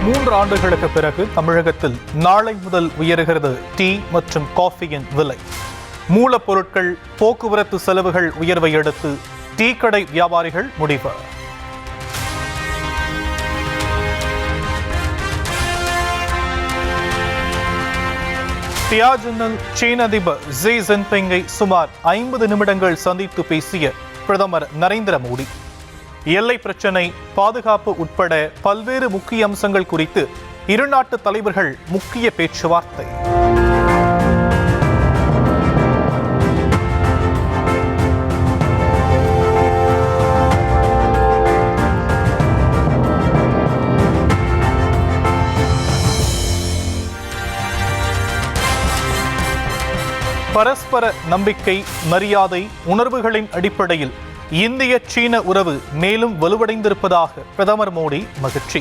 3 ஆண்டுகளுக்கு பிறகு தமிழகத்தில் நாளை முதல் உயர்கிறது டீ மற்றும் காஃபியின் விலை. மூலப்பொருட்கள், போக்குவரத்து செலவுகள் உயர்வை அடுத்து டீ கடை வியாபாரிகள் முடிவு. தியாஜனில் சீன அதிபர் ஜி ஜின்பிங்கை சுமார் 50 நிமிடங்கள் சந்தித்து பேசிய பிரதமர் நரேந்திர மோடி. எல்லை பிரச்சினை, பாதுகாப்பு உட்பட பல்வேறு முக்கிய அம்சங்கள் குறித்து இரு நாட்டு தலைவர்கள் முக்கிய பேச்சுவார்த்தை. பரஸ்பர நம்பிக்கை, மரியாதை, உணர்வுகளின் அடிப்படையில் இந்திய சீன உறவு மேலும் வலுவடைந்திருப்பதாக பிரதமர் மோடி மகிழ்ச்சி.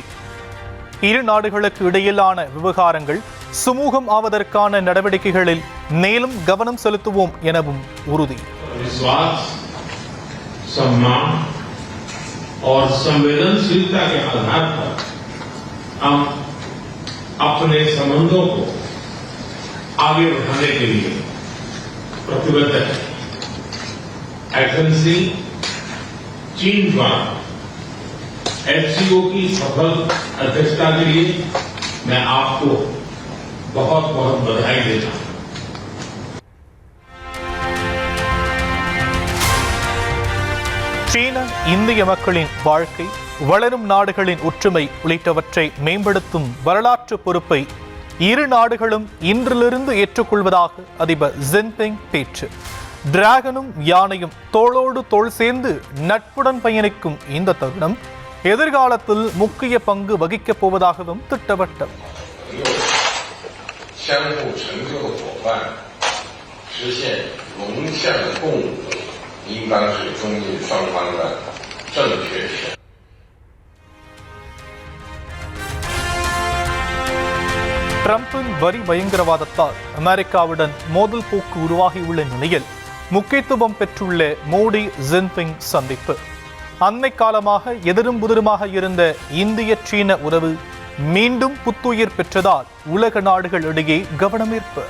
இரு நாடுகளுக்கு இடையிலான விவகாரங்கள் சுமூகம் ஆவதற்கான நடவடிக்கைகளில் மேலும் கவனம் செலுத்துவோம் எனவும் உறுதி. चीन द्वारा FCO की सफल अध्यक्षता के लिए मैं आपको बहुत बहुत बधाई देता हूं. சீன இந்திய மக்களின் வாழ்க்கை, வளரும் நாடுகளின் ஒற்றுமை உள்ளிட்டவற்றை மேம்படுத்தும் வரலாற்று பொறுப்பை இரு நாடுகளும் இன்றிலிருந்து ஏற்றுக்கொள்வதாக அதிபர் ஜின்பிங் பேச்சு. டிராகனும் யானையும் தோளோடு தோள் சேர்ந்து நட்புடன் பயணிக்கும் இந்த தருணம் எதிர்காலத்தில் முக்கிய பங்கு வகிக்கப் போவதாகவும் திட்டவட்டம். டிரம்பின் வரி பயங்கரவாதத்தால் அமெரிக்காவுடன் மோதல் போக்கு உருவாகியுள்ள நிலையில் முக்கியத்துவம் பெற்றுள்ள மோடி ஜின்பிங் சந்திப்பு. அண்மை காலமாக எதிரும் புதிருமாக இருந்த இந்திய சீன உறவு மீண்டும் புத்துயிர் பெற்றதால் உலக நாடுகள் இடையே கவனமீர்ப்பு.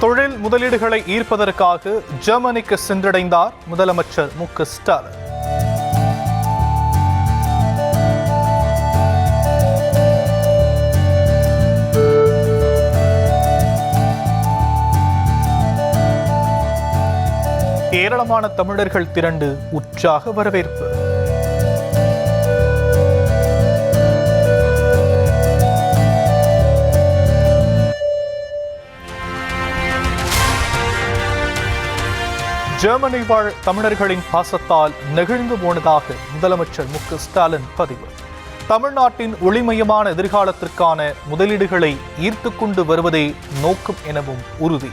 தொழில் முதலீடுகளை ஈர்ப்பதற்காக ஜெர்மனிக்கு சென்றடைந்தார் முதலமைச்சர் மு.க. ஸ்டாலின். ஏராளமான தமிழர்கள் திரண்டு உற்சாக வரவேற்பு. ஜெர்மனி வாழ் தமிழர்களின் பாசத்தால் நெகிழ்ந்து போனதாக முதலமைச்சர் மு.க. ஸ்டாலின் பதிவு. தமிழ்நாட்டின் ஒளிமயமான எதிர்காலத்திற்கான முதலீடுகளை ஈர்த்து கொண்டு வருவதே நோக்கம் எனவும் உறுதி.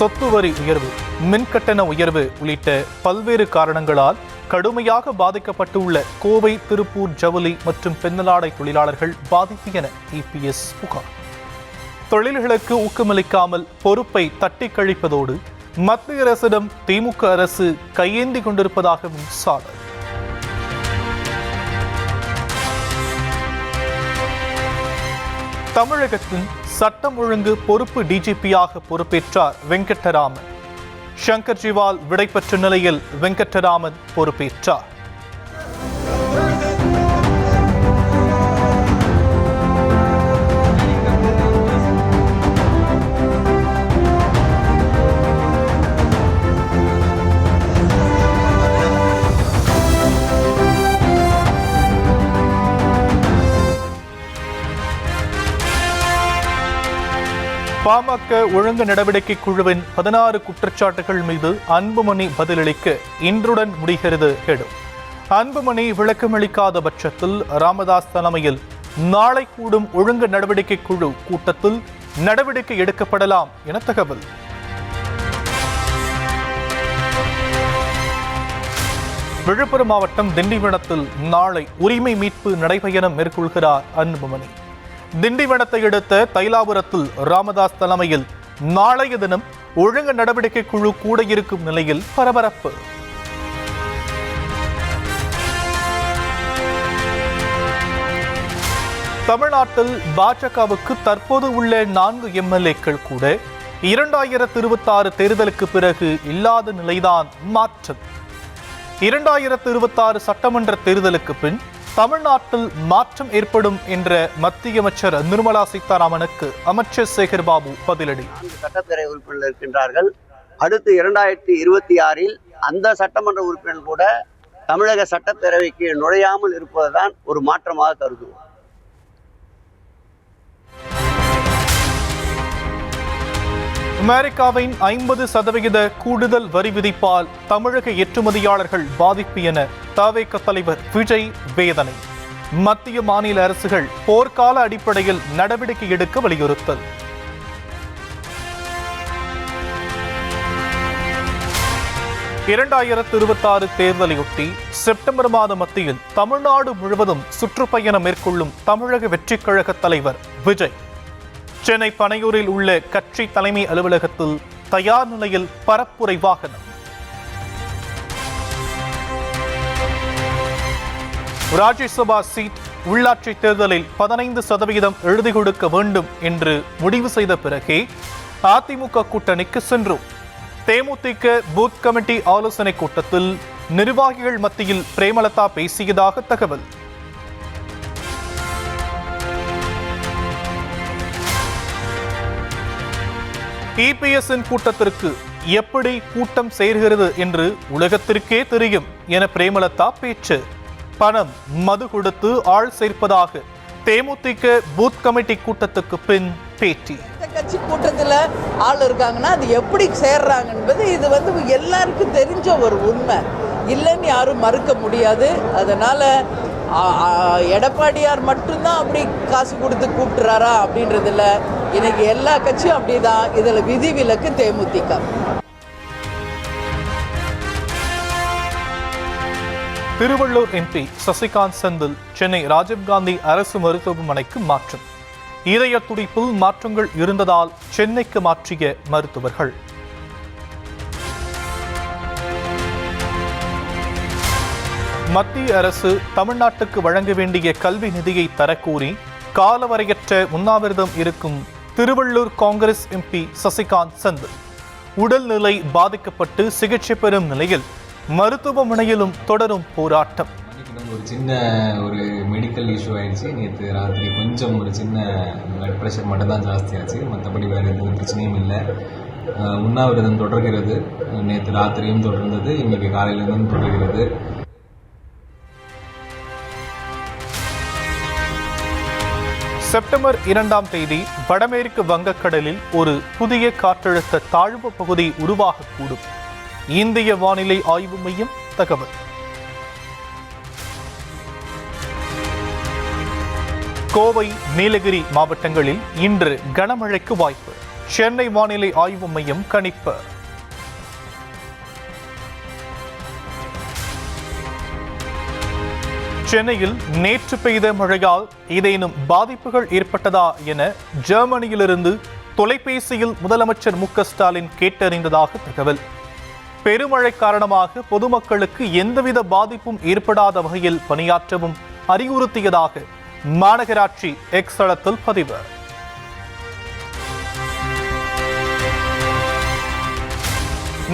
சொத்து வரி உயர்வு, மின்கட்டண உயர்வு உள்ளிட்ட பல்வேறு காரணங்களால் கடுமையாக பாதிக்கப்பட்டுள்ள கோவை, திருப்பூர் ஜவுளி மற்றும் பெண்ணலாடை தொழிலாளர்கள் பாதிப்பு என இபிஎஸ் புகார். தொழில்களுக்கு ஊக்கமளிக்காமல் பொறுப்பை தட்டி கழிப்பதோடு மத்திய அரசிடம் திமுக அரசு கையேந்தி கொண்டிருப்பதாகவும் சாடல். தமிழகத்தின் சட்டம் ஒழுங்கு பொறுப்பு டிஜிபியாக பொறுப்பேற்றார் வெங்கட்டராமன். சங்கர் ஜிவால் விடைபெற்ற நிலையில் வெங்கட்டராமன் பொறுப்பேற்றார். பாமக ஒழுங்கு நடவடிக்கை குழுவின் 16 குற்றச்சாட்டுகள் மீது அன்புமணி பதிலளிக்க இன்றுடன் முடிகிறது கெடு. அன்புமணி விளக்கமளிக்காத பட்சத்தில் ராமதாஸ் தலைமையில் நாளை கூடும் ஒழுங்கு நடவடிக்கை குழு கூட்டத்தில் நடவடிக்கை எடுக்கப்படலாம் என தகவல். விழுப்புரம் மாவட்டம் திண்டிவனத்தில் நாளை உரிமை மீட்பு நடைபயணம் மேற்கொள்கிறார் அன்புமணி. திண்டிவனத்தை அடுத்த தைலாபுரத்தில் ராமதாஸ் தலைமையில் நாளைய தினம் ஒழுங்கு நடவடிக்கை குழு கூட இருக்கும் நிலையில் பரபரப்பு. தமிழ்நாட்டில் பாஜகவுக்கு தற்போது உள்ள 4 எம்எல்ஏக்கள் கூட 2026 தேர்தலுக்கு பிறகு இல்லாத நிலைதான் மாற்றம். 2026 சட்டமன்ற தேர்தலுக்கு பின் தமிழ்நாட்டில் மாற்றம் ஏற்படும் என்ற மத்திய அமைச்சர் நிர்மலா சீதாராமனுக்கு அமைச்சர் சேகர் பாபு பதிலடி. சட்டப்பேரவை உறுப்பினர்கள் இருக்கின்றார்கள். அடுத்து 2026 அந்த சட்டமன்ற உறுப்பினர் கூட தமிழக சட்டப்பேரவைக்கு நுழையாமல் இருப்பதுதான் ஒரு மாற்றமாக கருதுவோம். அமெரிக்காவின் 50% கூடுதல் வரி விதிப்பால் தமிழக ஏற்றுமதியாளர்கள் பாதிப்பு என தவேக தலைவர் விஜய் வேதனை. மத்திய மாநில அரசுகள் போர்க்கால அடிப்படையில் நடவடிக்கை எடுக்க வலியுறுத்தல். (2026) தேர்தலையொட்டி செப்டம்பர் மாத மத்தியில் தமிழ்நாடு முழுவதும் சுற்றுப்பயணம் மேற்கொள்ளும் தமிழக வெற்றிக் கழக தலைவர் விஜய் சென்னை பனையூரில் உள்ள கட்சி தலைமை அலுவலகத்தில் தயார் நிலையில் பரப்புரை வாகனம். ராஜ்யசபா சீட் உள்ளாட்சி தேர்தலில் 15% எழுதி கொடுக்க வேண்டும் என்று முடிவு செய்த பிறகே அதிமுக கூட்டணிக்கு சென்றோம். தேமுதிக பூத் கமிட்டி ஆலோசனை கூட்டத்தில் நிர்வாகிகள் மத்தியில் பிரேமலதா பேசியதாக தகவல். இபிஎஸ்இன் கூட்டத்திற்கு எப்படி கூட்டம் சேர்கிறது என்று உலகத்திற்கே தெரியும் என பிரேமலதா பேச்சு. பணம் மது கொடுத்து ஆள் சேர்ப்பதாக தேமுதிக பூத் கமிட்டி கூட்டத்துக்கு பின் பேட்டி. கட்சி கூட்டத்தில் ஆள் இருக்காங்கன்னா அது எப்படி சேர்றாங்க என்பது இது எல்லாருக்கும் தெரிஞ்ச ஒரு உண்மை, இல்லைன்னு யாரும் மறுக்க முடியாது. அதனால எடப்பாடியார் மட்டும்தான் அப்படி காசு கொடுத்து கூப்பிட்டுறாரா அப்படின்றதுல இன்னைக்கு எல்லா கட்சியும் அப்படிதான். இதுல விதிவிலக்கு தேமுதிக. திருவள்ளூர் எம்பி சசிகாந்த் செந்தில் சென்னை ராஜீவ்காந்தி அரசு மருத்துவமனைக்கு மாற்றம். இதய துடிப்பில் மாற்றங்கள் இருந்ததால் சென்னைக்கு மாற்றிய மருத்துவர்கள். மத்திய அரசு தமிழ்நாட்டுக்கு வழங்க வேண்டிய கல்வி நிதியை தரக்கோரி காலவரையற்ற உண்ணாவிரதம் இருக்கும் திருவள்ளூர் காங்கிரஸ் எம்பி சசிகாந்த் செந்தில் உடல்நிலை பாதிக்கப்பட்டு சிகிச்சை பெறும் நிலையில் மருத்துவமனையிலும் தொடரும் போராட்டம். ஒரு சின்ன மெடிக்கல் இஷ்யூ ஆயிடுச்சு. நேற்று ராத்திரி கொஞ்சம் ஒரு சின்ன பிளட் ப்ரெஷர் மட்டும் தான் ஜாஸ்தியாச்சு. மற்றபடி வேறு எந்த பிரச்சனையும் இல்லை. உண்ணாவிரதம் தொடர்கிறது. நேற்று ராத்திரியும் தொடர்ந்தது, இன்னைக்கு காலையிலிருந்தும் தொடர்கிறது. செப்டம்பர் 2ஆம் தேதி வடமேற்கு வங்கக்கடலில் ஒரு புதிய காற்றழுத்த தாழ்வு பகுதி உருவாகக்கூடும். இந்திய வானிலை ஆய்வு மையம் தகவல். கோவை, நீலகிரி மாவட்டங்களில் இன்று கனமழைக்கு வாய்ப்பு. சென்னை வானிலை ஆய்வு மையம் கணிப்பு. சென்னையில் நேற்று பெய்த மழையால் ஏதேனும் பாதிப்புகள் ஏற்பட்டதா என ஜெர்மனியிலிருந்து தொலைபேசியில் முதலமைச்சர் மு.க. ஸ்டாலின் கேட்டறிந்ததாக தகவல். பெருமழை காரணமாக பொதுமக்களுக்கு எந்தவித பாதிப்பும் ஏற்படாத வகையில் பணியாற்றவும் அறிவுறுத்தியதாக மாநகராட்சி எக்ஸ் தளத்தில் பதிவு.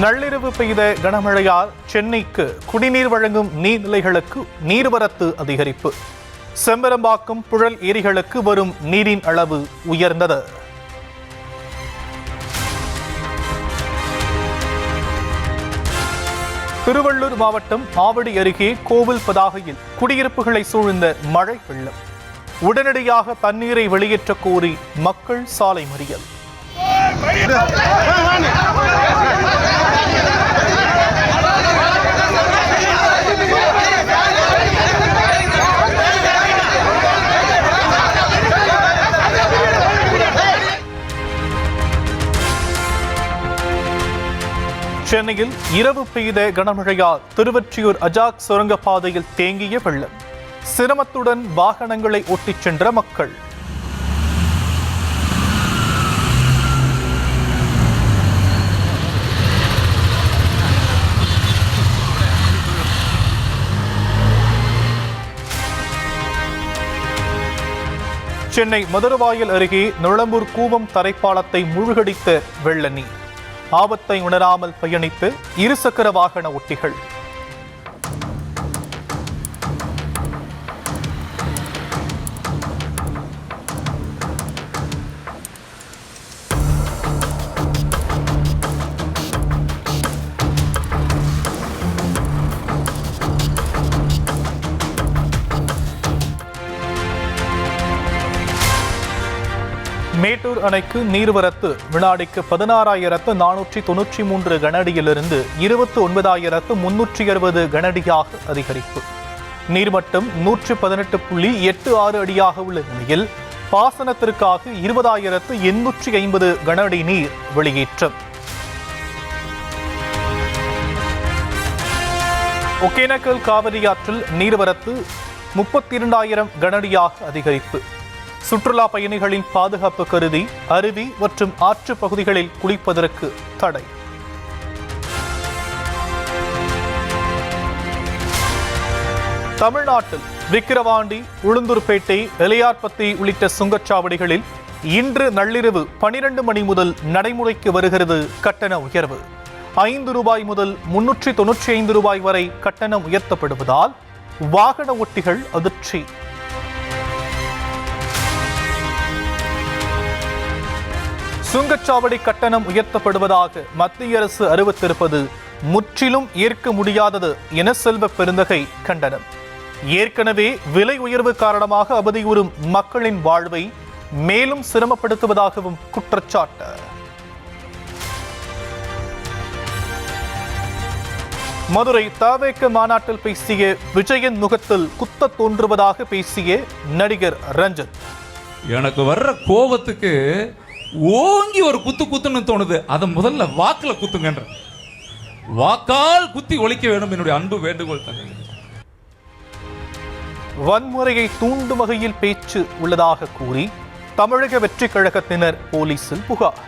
நள்ளிரவு பெய்த கனமழையால் சென்னைக்கு குடிநீர் வழங்கும் நீர்நிலைகளுக்கு நீர்வரத்து அதிகரிப்பு. செம்பரம்பாக்கம், புழல் ஏரிகளுக்கு வரும் நீரின் அளவு உயர்ந்தது. திருவள்ளூர் மாவட்டம் ஆவடி அருகே கோவில் பதாகையில் குடியிருப்புகளை சூழ்ந்த மழை வெள்ளம். உடனடியாக தண்ணீரை வெளியேற்ற கோரி மக்கள் சாலை மறியல். சென்னையில் இரவு பெய்த கனமழையால் திருவொற்றியூர் அஜாக் சுரங்கப்பாதையில் தேங்கிய வெள்ளம். சிரமத்துடன் வாகனங்களை ஓட்டிச் சென்ற மக்கள். சென்னை மதுரவாயல் அருகே நுளம்பூர் கூவம் தரைப்பாலத்தை மூழ்கடித்த வெள்ள நீர். ஆபத்தை உணராமல் பயணித்த இருசக்கர வாகன ஓட்டிகள். மேட்டூர் அணைக்கு நீர்வரத்து வினாடிக்கு 16,493 கனஅடியிலிருந்து 29,360 கனஅடியாக அதிகரிப்பு. நீர்மட்டம் 118.86 அடியாக உள்ள நிலையில் பாசனத்திற்காக 20,850 கனஅடி நீர் வெளியேற்றம். ஒகேனக்கல் காவிரி ஆற்றில் நீர்வரத்து 32,000 கனஅடியாக அதிகரிப்பு. சுற்றுலா பயணிகளின் பாதுகாப்பு கருதி அருவி மற்றும் ஆற்று பகுதிகளில் குளிப்பதற்கு தடை. தமிழ்நாட்டில் விக்கிரவாண்டி, உளுந்தூர்பேட்டை, எலையார்பத்தி உள்ளிட்ட சுங்கச்சாவடிகளில் இன்று நள்ளிரவு 12 மணி முதல் நடைமுறைக்கு வருகிறது கட்டண உயர்வு. 5 ரூபாய் முதல் 395 ரூபாய் வரை கட்டணம் உயர்த்தப்படுவதால் வாகன ஓட்டிகள் அதிர்ச்சி. சுங்கச்சாவடி கட்டணம் உயர்த்தப்படுவதாக மத்திய அரசு அறிவித்திருப்பது முற்றிலும் ஏற்க முடியாதது என செல்வ பெருந்தகை கண்டனம். ஏற்கனவே விலை உயர்வு காரணமாக அவதியுறும் மக்களின் வாழ்வை மேலும் சிரமப்படுத்துவதாகவும் குற்றச்சாட்டு. மதுரை தவேக மாநாட்டில் பேசிய விஜயன் முகத்தில் குத்த தோன்றுவதாக பேசிய நடிகர் ரஞ்சித். எனக்கு வர்ற கோபத்துக்கு ஓங்கி ஒரு குத்துன்னு தோணுது. அதை முதல்ல வாக்குல குத்துங்கன்ற, வாக்கால் குத்தி ஒழிக்க வேண்டும் என்னுடைய அன்பு வேண்டுகோள். வன்முறையை தூண்டும் வகையில் பேச்சு உள்ளதாக கூறி தமிழக வெற்றி கழகத்தினர் போலீசில் புகார்.